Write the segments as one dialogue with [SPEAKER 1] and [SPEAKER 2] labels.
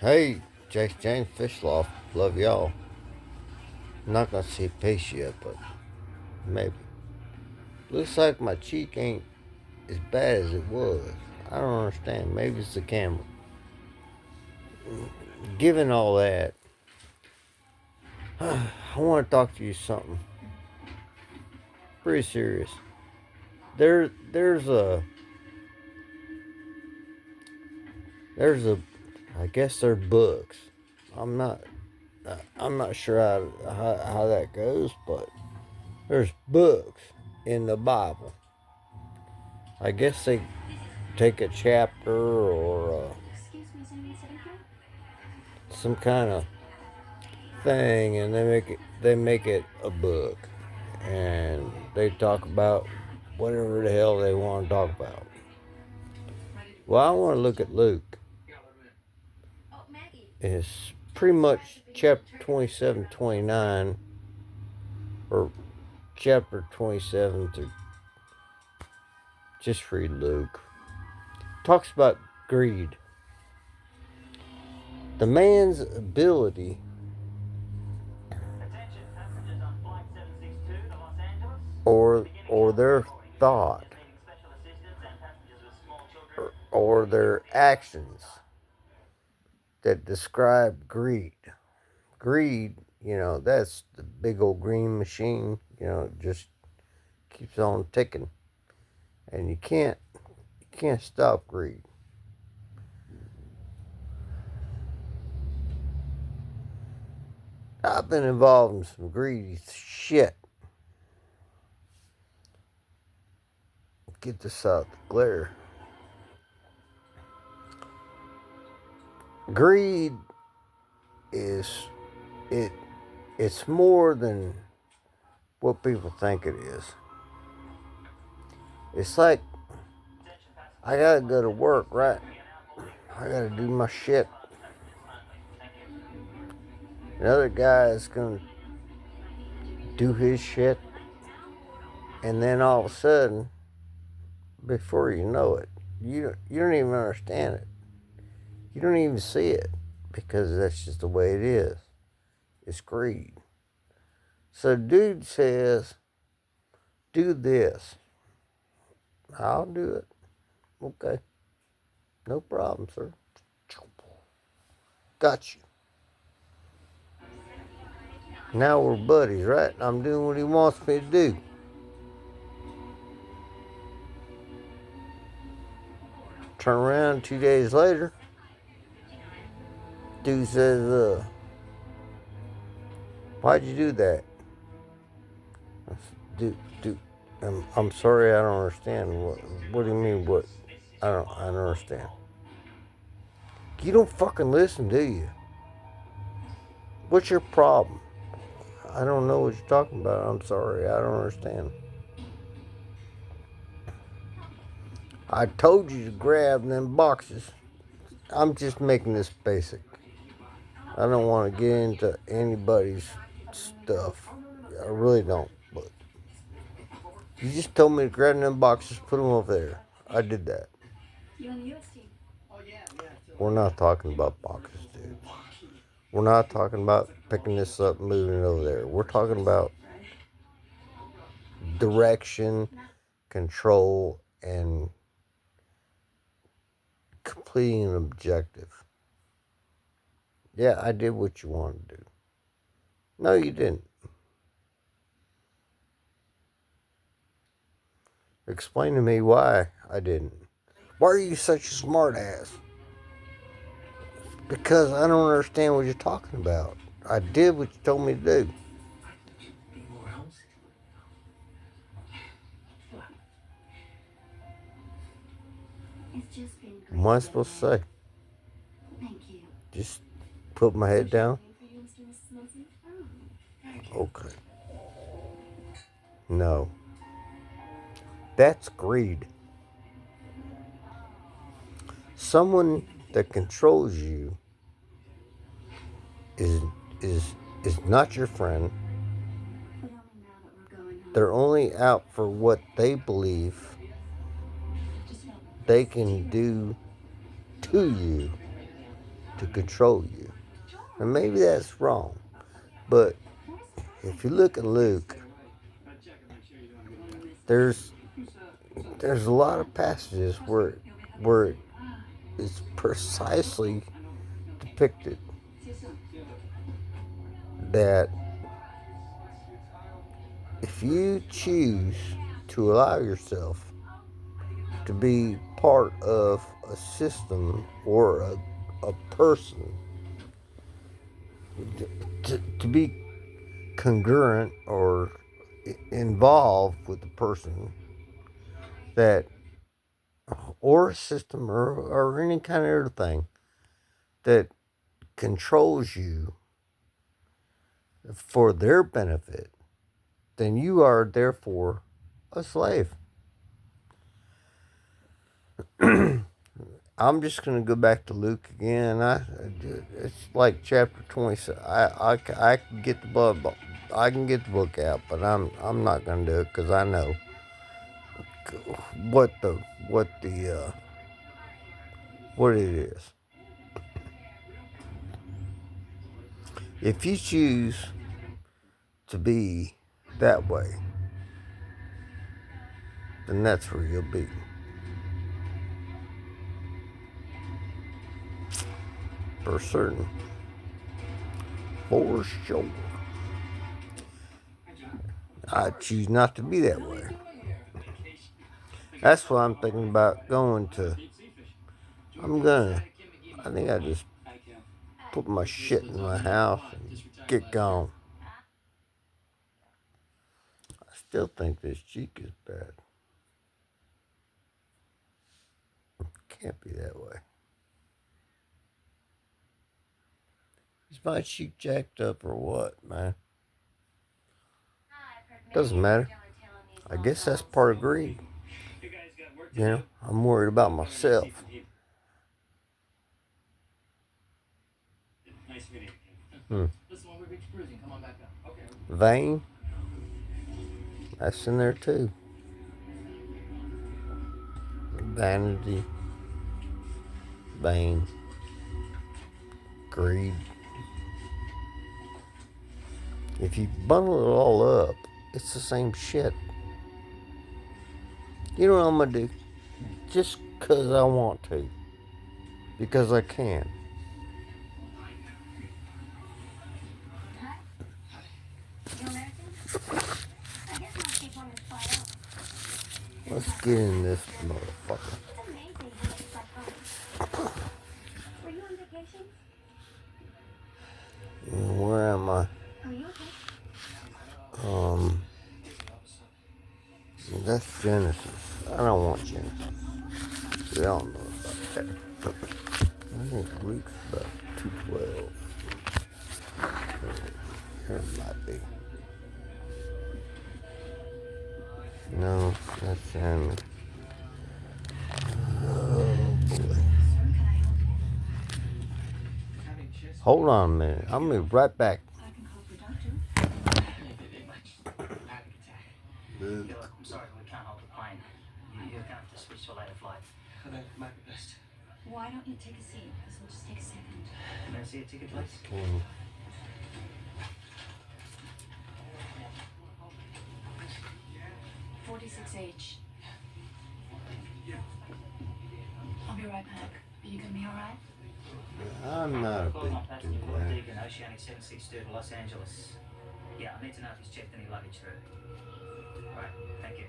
[SPEAKER 1] Hey, James Fishloft, love y'all. Not gonna see face yet, but maybe. Looks like my cheek ain't as bad as it was. I don't understand. Maybe it's the camera. Given all that, I want to talk to you something pretty serious. There's a, I guess they're books. I'm not, I'm not sure how that goes, but there's books in the Bible. I guess they take a chapter or some kind of thing and they make it a book and they talk about whatever the hell they want to talk about. Well, I want to look at Luke. It's pretty much chapter 27, 29, or chapter 27 to just read Luke. Talks about greed. The man's ability or their thought or their actions that describe greed. Greed, that's the big old green machine, just keeps on ticking. And you can't stop greed. I've been involved in some greedy shit. Get this out the glare. Greed is it it's more than what people think it is. It's like I gotta go to work, right? I gotta do my shit. Another guy is gonna do his shit, and then all of a sudden, before you know it, you don't even understand it. You don't even see it because that's just the way it is. It's greed. So dude says, "Do this." I'll do it. Okay, no problem, sir. Got you. Now we're buddies, right? I'm doing what he wants me to do. Turn around 2 days later, dude says, "Why'd you do that?" I said, dude, I'm sorry, I don't understand. What do you mean? What? I don't understand. You don't fucking listen, do you? What's your problem? I don't know what you're talking about. I'm sorry, I don't understand. I told you to grab them boxes. I'm just making this basic. I don't want to get into anybody's stuff. I really don't. But you just told me to grab them boxes, put them over there. I did that. We're not talking about boxes, dude. We're not talking about picking this up and moving it over there. We're talking about direction, control, and completing an objective. Yeah, I did what you wanted to do. No, you didn't. Explain to me why I didn't. Why are you such a smart ass? Because I don't understand what you're talking about. I did what you told me to do. What am I supposed to say? Just put my head down? Okay. No. That's greed. Someone that controls you is is is not your friend. They're only out for what they believe they can do to you to control you. And maybe that's wrong. But if you look at Luke, there's a lot of passages where it's precisely depicted that if you choose to allow yourself to be part of a system or a person, to be congruent or involved with the person that, or a system or any kind of other thing that controls you for their benefit, then you are therefore a slave. I'm just going to go back to Luke again. It's like chapter 20. I can get the book. I can get the book out, but I'm not going to do it because I know what it is. If you choose to be that way, then that's where you'll be. For certain. For sure. I choose not to be that way. That's why I'm thinking about going to. I think I just put my shit in my house and get gone. I still think this cheek is bad. Can't be that way. Is my cheek jacked up or what, man? Doesn't matter. I guess that's part of greed. You know, I'm worried about myself. Vain. That's in there too. Vanity. Vain. Greed. If you bundle it all up, it's the same shit. You know what I'm going to do? Just because I want to. Because I can. Let's get in this motherfucker. Where am I? That's Genesis. I don't want Genesis. We all know about that. I think Luke's about 2:12. Here it might be. No, that's Samuel. Oh boy. Hold on a minute. I'll be right back.
[SPEAKER 2] I'm sorry, we can't hold the plane. You're going to have to switch to a later flight. That might be best. Why don't you take a seat? This will just take a second. Can I see a ticket, please? 46H. I'll be right back. Are you going to be all right?
[SPEAKER 1] I'm not a big dude, man.
[SPEAKER 2] Deacon, Oceanic 762 to Los Angeles. Yeah, I need to know if he's checked any luggage through. Right, thank you.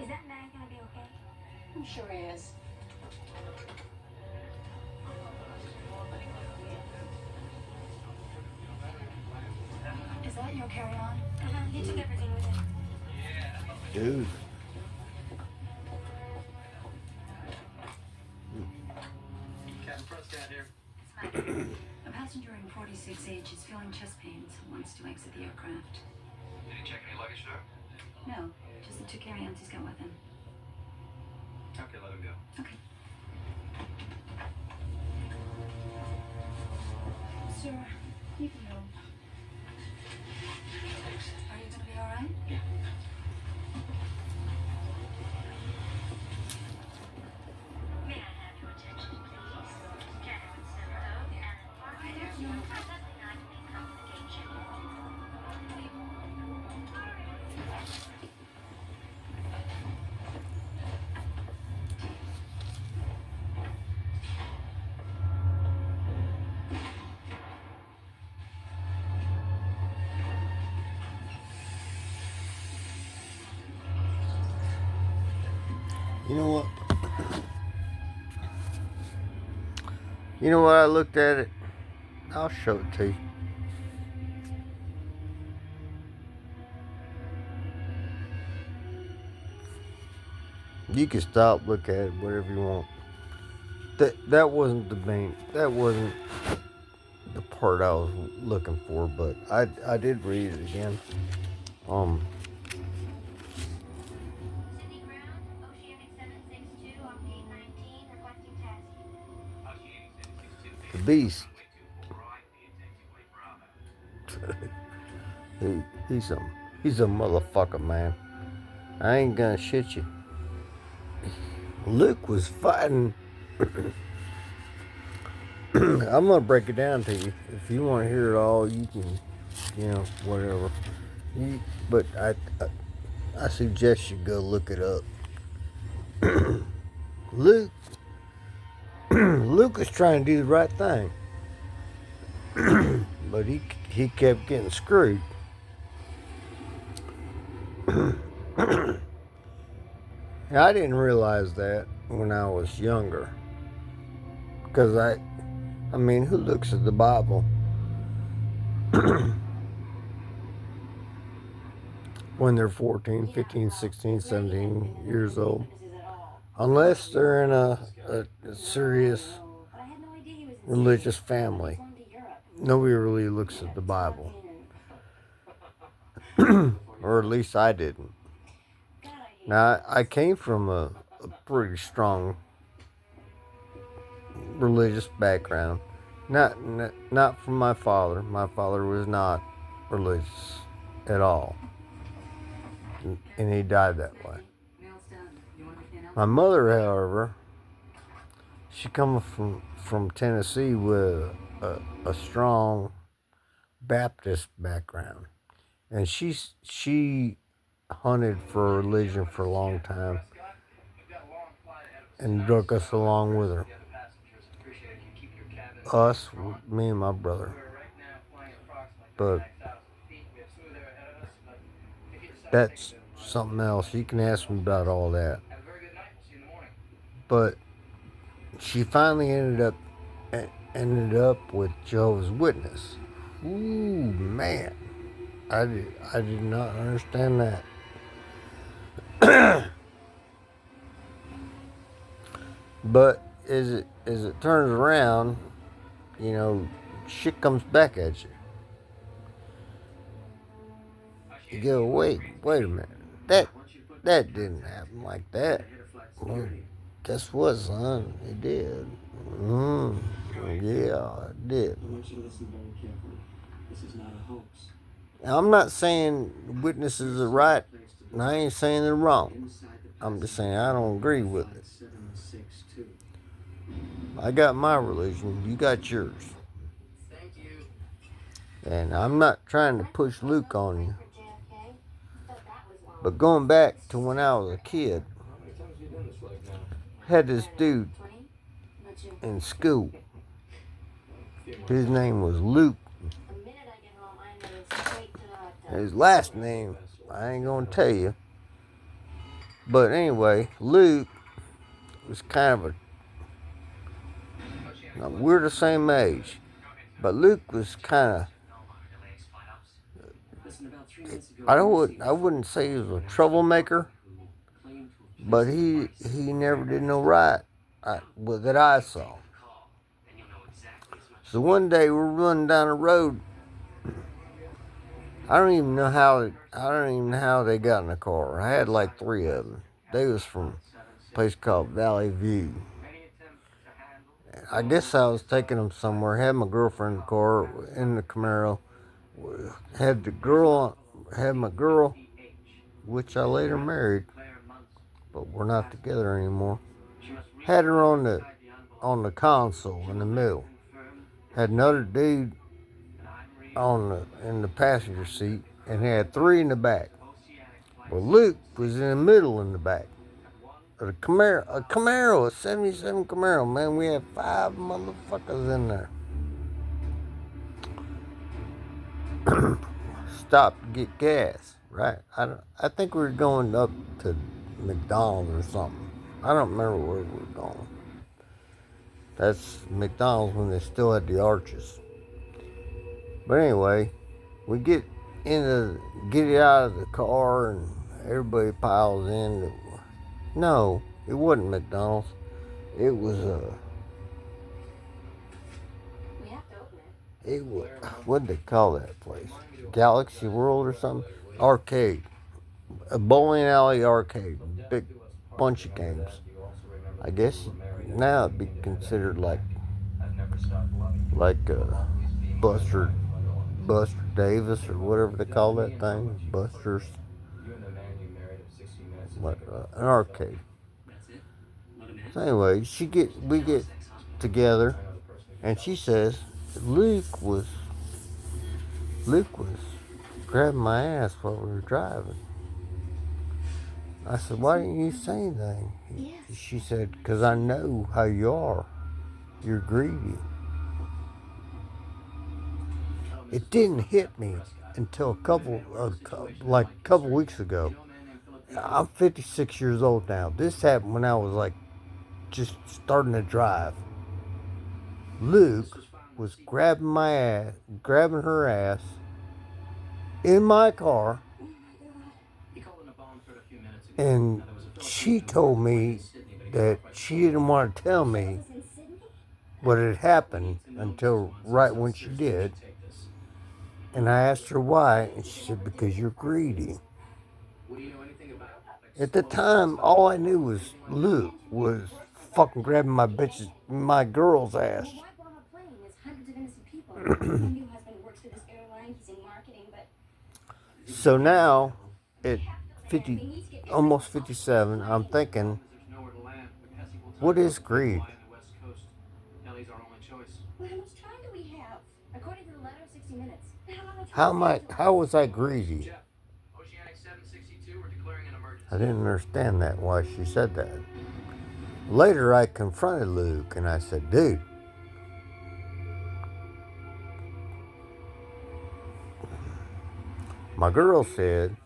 [SPEAKER 3] Is that man gonna be okay?
[SPEAKER 4] I'm sure he is.
[SPEAKER 3] Is that your carry-on? He took everything with him.
[SPEAKER 1] Dude.
[SPEAKER 2] Captain Frost down here.
[SPEAKER 4] A passenger in 46H is feeling chest pains and wants to exit the aircraft.
[SPEAKER 2] Did he check any luggage through?
[SPEAKER 4] No, just the 2 carry-ons he's got with him.
[SPEAKER 2] Okay, let him go.
[SPEAKER 4] Okay. Sir, you can go. Are you gonna be all right?
[SPEAKER 2] Yeah.
[SPEAKER 1] You know what? You know what? I looked at it. I'll show it to you. You can stop, look at it, whatever you want. That wasn't the main. That wasn't the part I was looking for, but I did read it again.
[SPEAKER 3] Sydney Ground, Oceanic 762 off gate 19, requesting taxi.
[SPEAKER 1] The Beast. He's a motherfucker, man. I ain't gonna shit you. Luke was fighting. I'm gonna break it down to you. If you want to hear it all, you can, whatever. But I suggest you go look it up. Luke was trying to do the right thing, but he kept getting screwed. And I didn't realize that when I was younger, because I mean, who looks at the Bible when they're 14, 15, 16, 17 years old? Unless they're in a serious religious family. Nobody really looks at the Bible. Or at least I didn't. Now, I came from a pretty strong religious background. Not from my father. My father was not religious at all. And he died that way. My mother, however, she come from Tennessee with a strong Baptist background. And she hunted for religion for a long time and drug us along with her. Us, me and my brother. But that's something else. You can ask me about all that. But she finally ended up with Jehovah's Witness. Ooh, man. I did not understand that. But as it turns around, shit comes back at you. You go, wait a minute. That didn't happen like that. Well, guess what, son? It did. Yeah, it did.
[SPEAKER 2] I want you to listen very carefully. This is not a hoax.
[SPEAKER 1] Now, I'm not saying witnesses are right, and I ain't saying they're wrong. I'm just saying I don't agree with it. I got my religion, you got yours.
[SPEAKER 2] Thank you.
[SPEAKER 1] And I'm not trying to push Luke on you. But going back to when I was a kid, had this dude in school. His name was Luke. His last name, I ain't gonna tell you. But anyway, Luke was kind of we're the same age. But Luke was kind of, I wouldn't say he was a troublemaker, but he never did no right that I saw. So one day we're running down the road. I don't even know how they got in the car. I had like 3 of them. They was from a place called Valley View. I guess I was taking them somewhere. Had my girlfriend in the car in the Camaro. Had my girl, which I later married, but we're not together anymore. Had her on the console in the middle. Had another dude in the passenger seat, and had 3 in the back. Well, Luke was in the middle in the back. A Camaro, a 77 Camaro, man. We had 5 motherfuckers in there. Stopped to get gas, right? I think we were going up to McDonald's or something. I don't remember where we were going. That's McDonald's when they still had the arches. But anyway, we get it out of the car and everybody piles in. No, it wasn't McDonald's. It was
[SPEAKER 3] We have to open it.
[SPEAKER 1] it was, what did they call that place? Galaxy World or something? Arcade. A bowling alley arcade. Big bunch of games. I guess now it'd be considered like Buster Davis or whatever they call that thing. Buster's. An arcade. So anyway, we get together, and she says Luke was grabbing my ass while we were driving. I said, why didn't you say anything? She said, because I know how you are. You're greedy. It didn't hit me until a couple weeks ago. I'm 56 years old now. This happened when I was like just starting to drive. Luke was grabbing her ass in my car, and she told me that she didn't want to tell me what had happened until right when she did. And I asked her why, and she said, because you're greedy. At the time, all I knew was Luke was fucking grabbing my girl's ass. So now, at almost 57, I'm thinking, what is greed? How was I greedy? I didn't understand that, why she said that. Later, I confronted Luke and I said, dude, my girl said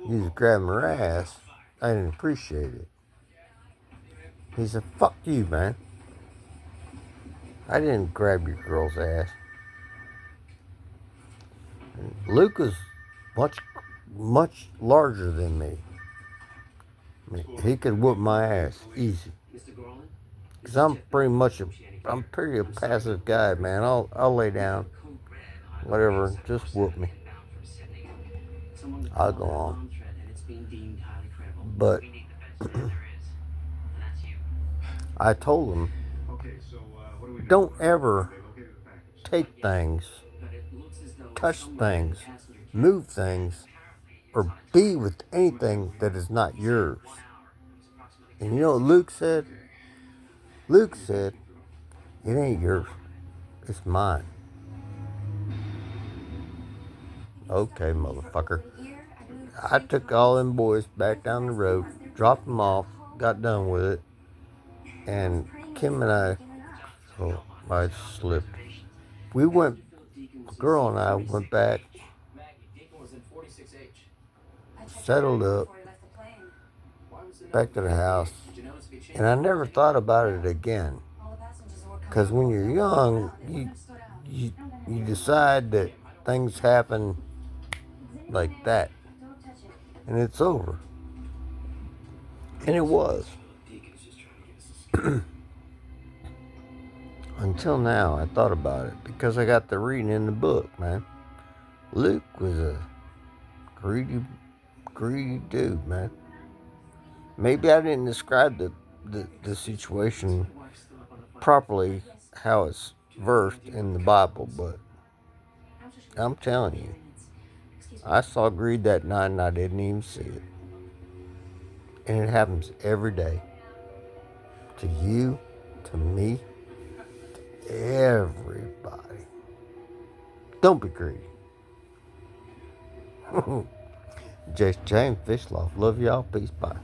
[SPEAKER 1] you was grabbing her ass. I didn't appreciate it. He said, fuck you, man. I didn't grab your girl's ass. And Luke was much larger than me. I mean, he could whoop my ass easy. Cause I'm pretty a passive guy, man. I'll lay down, whatever, just whoop me. I'll go on. But I told him, don't ever take things, touch things, move things, or be with anything that is not yours. And you know what Luke said? Luke said, it ain't yours, it's mine. Okay, motherfucker. I took all them boys back down the road, dropped them off, got done with it, and Kim and I slipped. My girl and I went back, settled up, back to the house, and I never thought about it again. Because when you're young, you decide that things happen like that, and it's over. And it was. Until now, I thought about it because I got to reading in the book, man. Luke was a greedy dude, man. Maybe I didn't describe the situation properly, how it's versed in the Bible, but I'm telling you, I saw greed that night and I didn't even see it. And it happens every day. To you, to me, to everybody. Don't be greedy. James Fishloff. Love y'all. Peace. Bye.